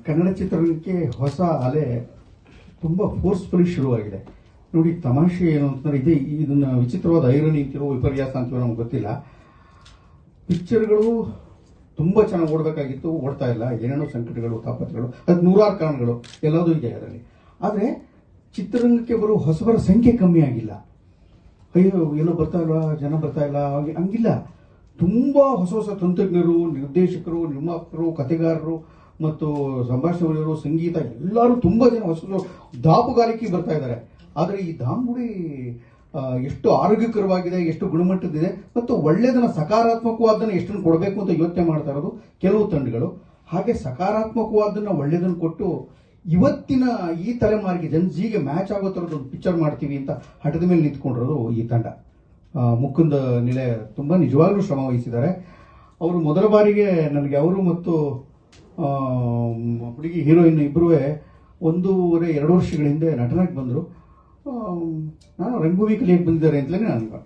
ಕನ್ನಡ ಚಿತ್ರರಂಗಕ್ಕೆ ಹೊಸ ಅಲೆ ತುಂಬ ಫೋರ್ಸ್ಫುಲಿ ಶುರುವಾಗಿದೆ. ನೋಡಿ, ತಮಾಷೆ ಏನು ಅಂತಂದ್ರೆ ಇದನ್ನ ವಿಚಿತ್ರವಾದ ಐರನಿ ಅಂತಿರೋ ವಿಪರ್ಯಾಸ ಅಂತೀವೋ ನಮ್ಗೆ ಗೊತ್ತಿಲ್ಲ. ಪಿಕ್ಚರ್ಗಳು ತುಂಬ ಚೆನ್ನಾಗಿ ಓಡಬೇಕಾಗಿತ್ತು, ಓಡ್ತಾ ಇಲ್ಲ. ಏನೇನೋ ಸಂಕಟಗಳು, ತಾಪತ್ರಗಳು, ಅದು ನೂರಾರು ಕಾರಣಗಳು ಎಲ್ಲದೂ ಇದೆ ಅದರಲ್ಲಿ. ಆದರೆ ಚಿತ್ರರಂಗಕ್ಕೆ ಬರೋ ಹೊಸಬರ ಸಂಖ್ಯೆ ಕಮ್ಮಿ ಆಗಿಲ್ಲ. ಅಯ್ಯೋ ಎಲ್ಲೋ ಬರ್ತಾ ಇಲ್ಲ, ಜನ ಬರ್ತಾ ಇಲ್ಲ, ಹಂಗಿಲ್ಲ. ತುಂಬ ಹೊಸ ಹೊಸ ತಂತ್ರಜ್ಞರು, ನಿರ್ದೇಶಕರು, ನಿರ್ಮಾಪಕರು, ಕಥೆಗಾರರು ಮತ್ತು ಸಂಭಾಷಣೆಗಳು, ಸಂಗೀತ ಎಲ್ಲರೂ ತುಂಬ ಜನ ಹೊಸ ದಾಪುಗಾರಿಕೆ ಬರ್ತಾ ಇದ್ದಾರೆ. ಆದರೆ ಈ ದಾಂಗುಡಿ ಎಷ್ಟು ಆರೋಗ್ಯಕರವಾಗಿದೆ, ಎಷ್ಟು ಗುಣಮಟ್ಟದಿದೆ ಮತ್ತು ಒಳ್ಳೆಯದನ್ನು, ಸಕಾರಾತ್ಮಕವಾದನ್ನು ಎಷ್ಟನ್ನು ಕೊಡಬೇಕು ಅಂತ ಯೋಚನೆ ಮಾಡ್ತಾ ಇರೋದು ಕೆಲವು ತಂಡಗಳು. ಹಾಗೆ ಸಕಾರಾತ್ಮಕವಾದನ್ನು, ಒಳ್ಳೆಯದನ್ನು ಕೊಟ್ಟು ಇವತ್ತಿನ ಈ ತಲೆಮಾರಿಗೆ ಜನಜಿಗೆ ಮ್ಯಾಚ್ ಆಗೋ ಥರದ್ದು ಒಂದು ಪಿಕ್ಚರ್ ಮಾಡ್ತೀವಿ ಅಂತ ಹಠದ ಮೇಲೆ ನಿಂತ್ಕೊಂಡಿರೋದು ಈ ತಂಡ. ಮುಕುಂದ ನಿಲೆ ತುಂಬ ನಿಜವಾಗ್ಲೂ ಶ್ರಮ ವಹಿಸಿದ್ದಾರೆ. ಅವರು ಮೊದಲ ಬಾರಿಗೆ ನನಗೆ ಅವರು ಮತ್ತು ಹುಡುಗಿ ಹೀರೋಯಿನ್ ಇಬ್ಬರೂ 1.5-2 ವರ್ಷಗಳ ಹಿಂದೆ ನಟನಾಗಿ ಬಂದರು. ನಾನು ರಂಗಭೂಮಿ ಕಲಿಯಕ್ಕೆ ಬಂದಿದ್ದಾರೆ ಅಂತಲೇ ನನಗೆ.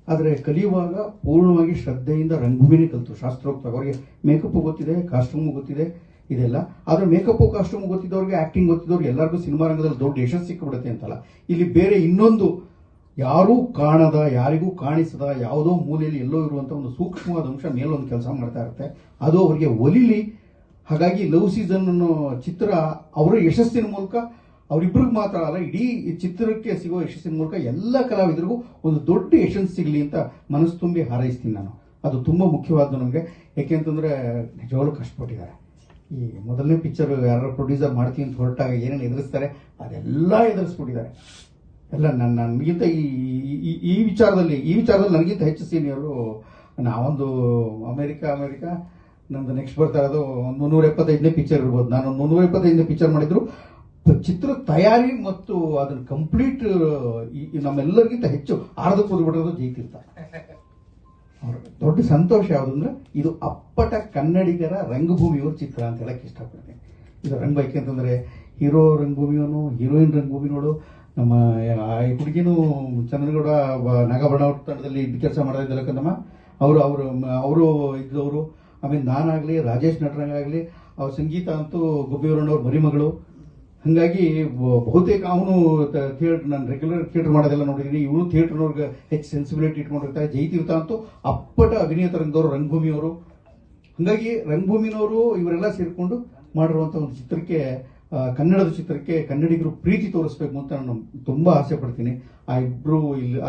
ಆದರೆ ಕಲಿಯುವಾಗ ಪೂರ್ಣವಾಗಿ ಶ್ರದ್ಧೆಯಿಂದ ರಂಗಭೂಮಿನೇ ಕಲಿತು, ಶಾಸ್ತ್ರೋಕ್ತ. ಅವರಿಗೆ ಮೇಕಪ್ ಗೊತ್ತಿದೆ, ಕಾಸ್ಟ್ಯೂಮು ಗೊತ್ತಿದೆ, ಇದೆಲ್ಲ. ಆದರೆ ಮೇಕಪ್ಪು ಕಾಸ್ಟ್ಯೂಮು ಗೊತ್ತಿದ್ದವ್ರಿಗೆ, ಆ್ಯಕ್ಟಿಂಗ್ ಗೊತ್ತಿದ್ದವ್ರಿಗೆ ಎಲ್ಲರಿಗೂ ಸಿನಿಮಾ ರಂಗದಲ್ಲಿ ದೊಡ್ಡ ಯಶಸ್ಸು ಸಿಕ್ಕಿಬಿಡುತ್ತೆ ಅಂತಲ್ಲ. ಇಲ್ಲಿ ಬೇರೆ ಇನ್ನೊಂದು ಯಾರೂ ಕಾಣದ, ಯಾರಿಗೂ ಕಾಣಿಸದ, ಯಾವುದೋ ಮೂಲೆಯಲ್ಲಿ ಎಲ್ಲೋ ಇರುವಂಥ ಒಂದು ಸೂಕ್ಷ್ಮವಾದ ಅಂಶ ಮೇಲೊಂದು ಕೆಲಸ ಮಾಡ್ತಾ ಇರುತ್ತೆ. ಅದು ಅವರಿಗೆ ಒಲಿಲಿ. ಹಾಗಾಗಿ ಲವ್ ಸೀಸನ್ ಅನ್ನೋ ಚಿತ್ರ ಅವರ ಯಶಸ್ಸಿನ ಮೂಲಕ, ಅವರಿಬ್ಬರಿಗೆ ಮಾತ್ರ ಅಲ್ಲ, ಇಡೀ ಚಿತ್ರಕ್ಕೆ ಸಿಗೋ ಯಶಸ್ಸಿನ ಮೂಲಕ ಎಲ್ಲ ಕಲಾವಿದರಿಗೂ ಒಂದು ದೊಡ್ಡ ಯಶಸ್ಸು ಸಿಗಲಿ ಅಂತ ಮನಸ್ಸು ತುಂಬಿ ಹಾರೈಸ್ತೀನಿ ನಾನು. ಅದು ತುಂಬ ಮುಖ್ಯವಾದ್ದು ನಮಗೆ. ಯಾಕೆಂತಂದರೆ ನಿಜವಾಗ್ಲೂ ಕಷ್ಟಪಟ್ಟಿದ್ದಾರೆ. ಈ ಮೊದಲನೇ ಪಿಕ್ಚರ್ ಯಾರು ಪ್ರೊಡ್ಯೂಸರ್ ಮಾಡ್ತೀವಿ ಅಂತ ಹೊರಟಾಗ ಏನೇನು ಎದುರಿಸ್ತಾರೆ ಅದೆಲ್ಲ ಎದುರಿಸ್ಬಿಟ್ಟಿದ್ದಾರೆ. ಎಲ್ಲ ನನಗಿಂತ ಈ ವಿಚಾರದಲ್ಲಿ ನನಗಿಂತ ಹೆಚ್ಚು ಸೀನಿಯರು. ನಾವೊಂದು ಅಮೆರಿಕ ನಮ್ದು ನೆಕ್ಸ್ಟ್ ಬರ್ತಾ ಇರೋದು 375ನೇ ಪಿಕ್ಚರ್ ಇರ್ಬೋದು. ನಾನು 375ನೇ ಪಿಕ್ಚರ್ ಮಾಡಿದ್ರು. ಚಿತ್ರ ತಯಾರಿ ಮತ್ತು ಅದನ್ನ ಕಂಪ್ಲೀಟ್ ನಮ್ಮೆಲ್ಲರಿಗಿಂತ ಹೆಚ್ಚು ಆರ್ದು ಕೂದ್ಬಿಟ್ಟಿರೋದು ಜೈತೀರ್ಥ. ದೊಡ್ಡ ಸಂತೋಷ ಯಾವುದಂದ್ರೆ ಇದು ಅಪ್ಪಟ ಕನ್ನಡಿಗರ ರಂಗಭೂಮಿಯವ್ರ ಚಿತ್ರ ಅಂತ ಹೇಳಕ್ ಇಷ್ಟಪಡ್ತೀನಿ. ಇದು ರಂಗಭೂಮಿ ಅಂತಂದ್ರೆ ಹೀರೋ ರಂಗಭೂಮಿಯವನು, ಹೀರೋಯಿನ್ ರಂಗಭೂಮಿನೋಡು. ನಮ್ಮ ಹುಡುಗಿನೂ ಚಂದ್ರಗೌಡ ನಾಗಭರಣ ಅವ್ರ ತಂಡದಲ್ಲಿ ಕೆಲಸ ಮಾಡ್ತಾ ಇದ್ದಲ್ಲ ಕಣಮ್ಮ. ಅವರು ಇದ್ದವರು. ಆಮೇಲೆ ನಾನಾಗಲಿ, ರಾಜೇಶ್ ನಟರಂಗಾಗಲಿ, ಅವ್ರ ಸಂಗೀತ ಅಂತೂ ಗುಬ್ಬಿಯವರಣ್ಣವ್ರ ಮರಿಮಗಳು. ಹಾಗಾಗಿ ಬಹುತೇಕ ಅವನು ನಾನು ರೆಗ್ಯುಲರ್ ಥಿಯೇಟರ್ ಮಾಡೋದೆಲ್ಲ ನೋಡಿದ್ದೀನಿ. ಇವನು ಥಿಯೇಟರ್ನವ್ರಿಗೆ ಹೆಚ್ಚು ಸೆನ್ಸಿಬಿಲಿಟಿ ಇಟ್ಕೊಂಡಿರ್ತಾರೆ. ಜೈತೀರ್ಥ ಅಂತೂ ಅಪ್ಪಟ ಅಭಿನಯ ತರಂಗದವರು, ರಂಗಭೂಮಿಯವರು. ಹಾಗಾಗಿ ರಂಗಭೂಮಿನವರು ಇವರೆಲ್ಲ ಸೇರಿಕೊಂಡು ಮಾಡಿರುವಂಥ ಒಂದು ಚಿತ್ರಕ್ಕೆ, ಕನ್ನಡದ ಚಿತ್ರಕ್ಕೆ ಕನ್ನಡಿಗರು ಪ್ರೀತಿ ತೋರಿಸ್ಬೇಕು ಅಂತ ನಾನು ತುಂಬ ಆಸೆ ಪಡ್ತೀನಿ. ಆ ಇಬ್ಬರು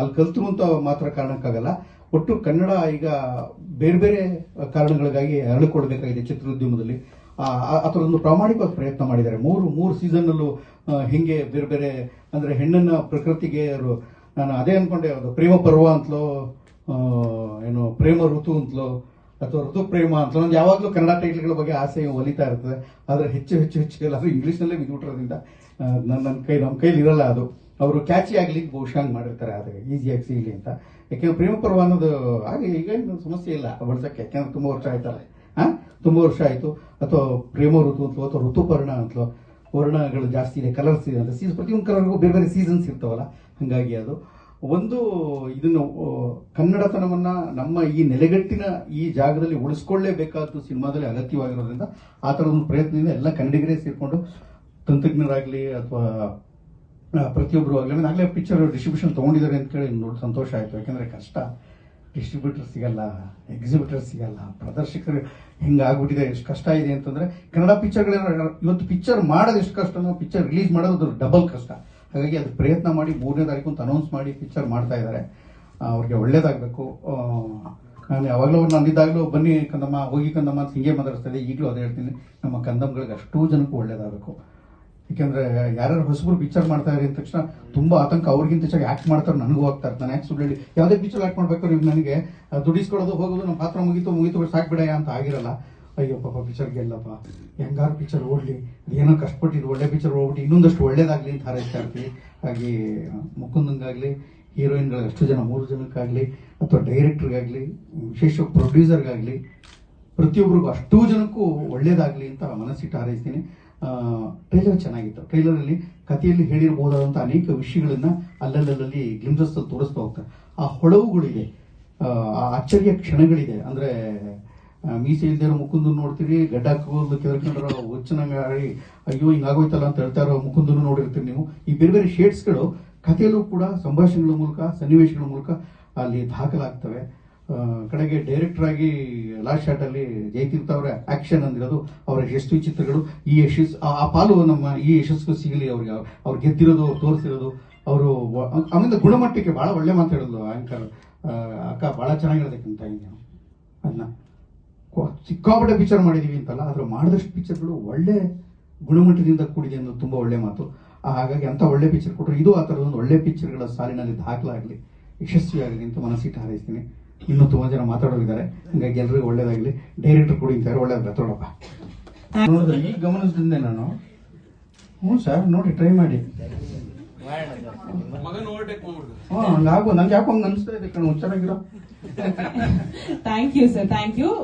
ಅಲ್ಲಿ ಕಲ್ತರು ಅಂತ ಮಾತ್ರ ಕಾರಣಕ್ಕಾಗಲ್ಲ. ಒಟ್ಟು ಕನ್ನಡ ಈಗ ಬೇರೆ ಬೇರೆ ಕಾರಣಗಳಿಗಾಗಿ ಅರಳಿಕೊಳ್ಬೇಕಾಗಿದೆ ಚಿತ್ರೋದ್ಯಮದಲ್ಲಿ. ಆ ಥರದೊಂದು ಪ್ರಾಮಾಣಿಕವಾದ ಪ್ರಯತ್ನ ಮಾಡಿದ್ದಾರೆ. ಮೂರು ಸೀಸನ್ನಲ್ಲೂ ಹೆಂಗೆ ಬೇರೆ ಬೇರೆ ಅಂದರೆ ಹೆಣ್ಣನ್ನ ಪ್ರಕೃತಿಗೆ ನಾನು ಅದೇ ಅನ್ಕೊಂಡೆ, ಅದು ಪ್ರೇಮ ಪರ್ವ ಅಂತಲೋ, ಏನು ಪ್ರೇಮ ಋತು ಅಂತಲೋ ಅಥವಾ ಋತು ಪ್ರೇಮ ಅಂತಲೋ, ಒಂದು ಯಾವಾಗಲೂ ಕನ್ನಡ ಟೈಟ್ಲ್ಗಳ ಬಗ್ಗೆ ಆಸೆ ಒಲಿತಾ ಇರ್ತದೆ. ಆದರೆ ಹೆಚ್ಚು ಎಲ್ಲರೂ ಇಂಗ್ಲೀಷ್ನಲ್ಲೇ ಬಿದ್ದುಬಿಟ್ಟಿರೋದ್ರಿಂದ ನಮ್ಮ ಕೈಲಿ ಇರಲ್ಲ ಅದು. ಅವರು ಕ್ಯಾಚಿ ಆಗ್ಲಿಕ್ಕೆ ಬಹುಶಃ ಮಾಡಿರ್ತಾರೆ, ಆದರೆ ಈಸಿಯಾಗಿ ಸಿಗಲಿ ಅಂತ. ಯಾಕೆಂದ್ರೆ ಪ್ರೇಮ ಪರ್ವ ಅನ್ನೋದು ಹಾಗೆ ಈಗ ಸಮಸ್ಯೆ ಇಲ್ಲ ಬಳಸಕ್ಕೆ. ಯಾಕೆಂದ್ರೆ ತುಂಬ ವರ್ಷ ಆಯ್ತಲ್ಲ, ತುಂಬ ವರ್ಷ ಆಯಿತು. ಅಥವಾ ಪ್ರೇಮ ಋತು ಅಂತಲೋ ಅಥವಾ ಋತುಪರ್ಣ ಅಂತಲೋ, ವರ್ಣಗಳು ಜಾಸ್ತಿ ಇದೆ, ಕಲರ್ಸ್ ಇದೆ ಅಂತ. ಪ್ರತಿಯೊಂದು ಕಲರ್ಗೂ ಬೇರೆ ಬೇರೆ ಸೀಸನ್ಸ್ ಇರ್ತಾವಲ್ಲ. ಹಾಗಾಗಿ ಅದು ಒಂದು ಇದನ್ನು ಕನ್ನಡತನವನ್ನ ನಮ್ಮ ಈ ನೆಲೆಗಟ್ಟಿನ ಈ ಜಾಗದಲ್ಲಿ ಉಳಿಸ್ಕೊಳ್ಳೇಬೇಕಾದ್ದು ಸಿನಿಮಾದಲ್ಲಿ ಅಗತ್ಯವಾಗಿರೋದ್ರಿಂದ ಆ ಥರ ಒಂದು ಪ್ರಯತ್ನದಿಂದ ಎಲ್ಲ ಕನ್ನಡಿಗರೇ ಸೇರಿಕೊಂಡು, ತಂತ್ರಜ್ಞರಾಗಲಿ ಅಥವಾ ಪ್ರತಿಯೊಬ್ಬರು ಆಗಲಿ. ಆಗಲೇ ಪಿಕ್ಚರ್ ಡಿಸ್ಟ್ರಿಬ್ಯೂಷನ್ ತೊಗೊಂಡಿದ್ದಾರೆ ಅಂತ ಕೇಳಿ ನೋಡಿ ಸಂತೋಷ ಆಯಿತು. ಯಾಕೆಂದರೆ ಕಷ್ಟ, ಡಿಸ್ಟ್ರಿಬ್ಯೂಟರ್ ಸಿಗಲ್ಲ, ಎಕ್ಸಿಬಿಟರ್ ಸಿಗಲ್ಲ, ಪ್ರದರ್ಶಕರು ಹಿಂಗಾಗ್ಬಿಟ್ಟಿದೆ. ಎಷ್ಟು ಕಷ್ಟ ಇದೆ ಅಂತಂದರೆ ಕನ್ನಡ ಪಿಕ್ಚರ್ಗಳೇನೋ ಇವತ್ತು ಪಿಕ್ಚರ್ ಮಾಡೋದು ಎಷ್ಟು ಕಷ್ಟನೋ, ಪಿಕ್ಚರ್ ರಿಲೀಸ್ ಮಾಡೋದು ಡಬಲ್ ಕಷ್ಟ. ಹಾಗಾಗಿ ಅದು ಪ್ರಯತ್ನ ಮಾಡಿ 3ನೇ ತಾರೀಕು ಅಂತ ಅನೌನ್ಸ್ ಮಾಡಿ ಪಿಕ್ಚರ್ ಮಾಡ್ತಾ ಇದ್ದಾರೆ. ಅವ್ರಿಗೆ ಒಳ್ಳೇದಾಗಬೇಕು. ನಾನು ಯಾವಾಗಲೂ ಅವ್ರನ್ನ ಅಂದಿದ್ದಾಗಲೂ ಬನ್ನಿ ಕಂದಮ್ಮ, ಹೋಗಿ ಕಂದಮ್ಮ ಅಂತ ಹಿಂಗೆ ಮಾತಾಡ್ತಾ ಇದ್ದೆ. ಈಗಲೂ ಅದೇ ಹೇಳ್ತೀನಿ, ನಮ್ಮ ಕಂದಮ್ಗಳಿಗೆ ಅಷ್ಟೂ ಜನಕ್ಕೂ ಒಳ್ಳೇದಾಗಬೇಕು. ಯಾಕೆಂದರೆ ಯಾರ್ಯಾರು ಹೊಸಬರು ಪಿಕ್ಚರ್ ಮಾಡ್ತಾ ಇದ್ದಾರೆ ಅಂದ ತಕ್ಷಣ ತುಂಬ ಆತಂಕ. ಅವ್ರಿಗಿಂತ ಹೆಚ್ಚಾಗಿ ಆ್ಯಕ್ಟ್ ಮಾಡ್ತಾರೆ, ನನಗೂ ಆಗ್ತಾ ಇರ್ತಾನೆ. ಯಾಕೆ ಸುಳ್ಳು ಹೇಳಿ, ಯಾವುದೇ ಪಿಕ್ಚರ್ ಆ್ಯಕ್ಟ್ ಮಾಡಬೇಕಾದ್ರೆ ಇವ್ರು ನನಗೆ ದುಡಿಸ್ಕೊಳ್ಳೋದು, ಹೋಗೋದು, ನಮ್ಮ ಪಾತ್ರ ಮುಗೀತು ಸಾಕ್ಬಿಡಯ್ಯ ಅಂತ ಆಗಿರಲ್ಲ. ಅಯ್ಯೋ ಪಾಪ ಪಿಕ್ಚರ್ ಗೆಲ್ಲಪ್ಪ, ಹೆಂಗಾರು ಪಿಕ್ಚರ್ ಓಡಲಿ, ಏನೋ ಕಷ್ಟಪಟ್ಟಿದ್ದು ಒಳ್ಳೆ ಪಿಕ್ಚರ್ ಹೋಗ್ಬಿಟ್ಟು ಇನ್ನೊಂದಷ್ಟು ಒಳ್ಳೇದಾಗಲಿ ಅಂತ ಹಾರೈಸ್ತಾ ಇರ್ತೀವಿ. ಹಾಗೆ ಮುಕುಂದಂಗಾಗಲಿ, ಹೀರೋಯಿನ್ಗಳಿಗೆ ಅಷ್ಟು ಜನ 3 ಜನಕ್ಕಾಗಲಿ ಅಥವಾ ಡೈರೆಕ್ಟ್ರಿಗಾಗಲಿ, ವಿಶೇಷ ಪ್ರೊಡ್ಯೂಸರ್ಗಾಗಲಿ, ಪ್ರತಿಯೊಬ್ಬರಿಗೂ ಅಷ್ಟೂ ಜನಕ್ಕೂ ಒಳ್ಳೇದಾಗಲಿ ಅಂತ ಮನಸ್ಸಿಟ್ಟು ಹಾರೈಸ್ತೀನಿ. ಟ್ರೈಲರ್ ಚೆನ್ನಾಗಿತ್ತು. ಟ್ರೈಲರಲ್ಲಿ ಕಥೆಯಲ್ಲಿ ಹೇಳಿರಬಹುದಾದಂಥ ಅನೇಕ ವಿಷಯಗಳನ್ನ ಅಲ್ಲಲ್ಲಿ ಗ್ಲಿಮ್ಸಸ್ ತೋರಿಸ್ತಾ ಹೋಗ್ತಾರೆ. ಆ ಹೊಳವುಗಳಿದೆ, ಆ ಅಚ್ಚರಿಯ ಕ್ಷಣಗಳಿದೆ. ಅಂದರೆ ಮೀಸೆ ಇಲ್ದಿರೋ ಮುಕುಂದನ್ ನೋಡ್ತೀರಿ, ಗಡ್ಡ ಹಾಕೋದು ಕೆದರ್ಕೊಂಡ್ರ ಹುಚ್ಚನಂಗ ಆಡಿ ಅಯ್ಯೋ ಹಿಂಗಾಗೋಯ್ತಲ್ಲ ಅಂತ ಹೇಳ್ತಾ ಇರೋ ಮುಕುಂದನ್ನು ನೋಡಿರ್ತೀರಿ ನೀವು. ಈ ಬೇರೆ ಬೇರೆ ಶೇಡ್ಸ್ಗಳು ಕಥೆಯಲ್ಲೂ ಕೂಡ ಸಂಭಾಷಣೆಗಳ ಮೂಲಕ, ಸನ್ನಿವೇಶಗಳ ಮೂಲಕ ಅಲ್ಲಿ ದಾಖಲಾಗ್ತವೆ. ಕಡೆಗೆ ಡೈರೆಕ್ಟರ್ ಆಗಿ ಲಾಸ್ಟ್ ಶಾಟ್ ಅಲ್ಲಿ ಜಯತೀರ್ಥ ಅವರ ಆಕ್ಷನ್ ಅಂದಿರೋದು, ಅವರ ಯಶಸ್ವಿ ಚಿತ್ರಗಳು, ಈ ಆ ಪಾಲು ನಮ್ಮ ಈ ಯಶಸ್ಸು ಸಿಗಲಿ ಅವ್ರಿಗೆ. ಅವ್ರು ಗೆದ್ದಿರೋದು, ಅವ್ರು ತೋರಿಸಿರೋದು, ಅವರು ಆಮೇಲೆ ಗುಣಮಟ್ಟಕ್ಕೆ ಬಹಳ ಒಳ್ಳೆ ಮಾತಾಡೋದು ಆಂಕರ್ ಅಕ್ಕ, ಬಹಳ ಚೆನ್ನಾಗಿ ಹೇಳ್ಬೇಕಂತ ಅದನ್ನ ಸಿಕ್ಕಾಪಟ್ಟೆ ಪಿಕ್ಚರ್ ಮಾಡಿದೀವಿ ಅಂತಲ್ಲ, ಆದ್ರೆ ಮಾಡಿದಷ್ಟು ಪಿಕ್ಚರ್ಗಳು ಒಳ್ಳೆ ಗುಣಮಟ್ಟದಿಂದ ಕೂಡಿದೆ ಅನ್ನೋದು ತುಂಬಾ ಒಳ್ಳೆ ಮಾತು. ಹಾಗಾಗಿ ಅಂತ ಒಳ್ಳೆ ಪಿಕ್ಚರ್ ಕೊಟ್ಟರು. ಇದು ಆ ಥರದೊಂದು ಒಳ್ಳೆ ಪಿಕ್ಚರ್ಗಳ ಸಾಲಿನಲ್ಲಿ ದಾಖಲಾಗಲಿ, ಯಶಸ್ವಿಯಾಗಲಿ ಅಂತ ಮನಸ್ಸಿಟ್ಟು ಹಾರೈಸ್ತೀನಿ. ಇನ್ನೂ ತುಂಬಾ ಜನ ಮಾತಾಡೋರಿದ್ದಾರೆ, ಹಂಗಾಗಿ ಎಲ್ರಿಗೂ ಒಳ್ಳೇದಾಗಲಿ. ಡೈರೆಕ್ಟರ್ ಕೂಡ ಇಂತಾರೆ, ಒಳ್ಳೇದ ತೊಡಪ್ಪ. ನೋಡಿದ್ರೆ ಈಗ ಗಮನಿಸಿದ್ದೆ ನಾನು. ಹ್ಞೂ ಸರ್, ನೋಡಿ ಟ್ರೈ ಮಾಡಿ. ಹಂಗಾಗೋ, ನಂಗೆ ಯಾಕೋ ಹಂಗೆ ಅನಿಸ್ತಾ ಇದೆ ಕಣ, ಚೆನ್ನಾಗಿರೋ. Thank you sir, thank you.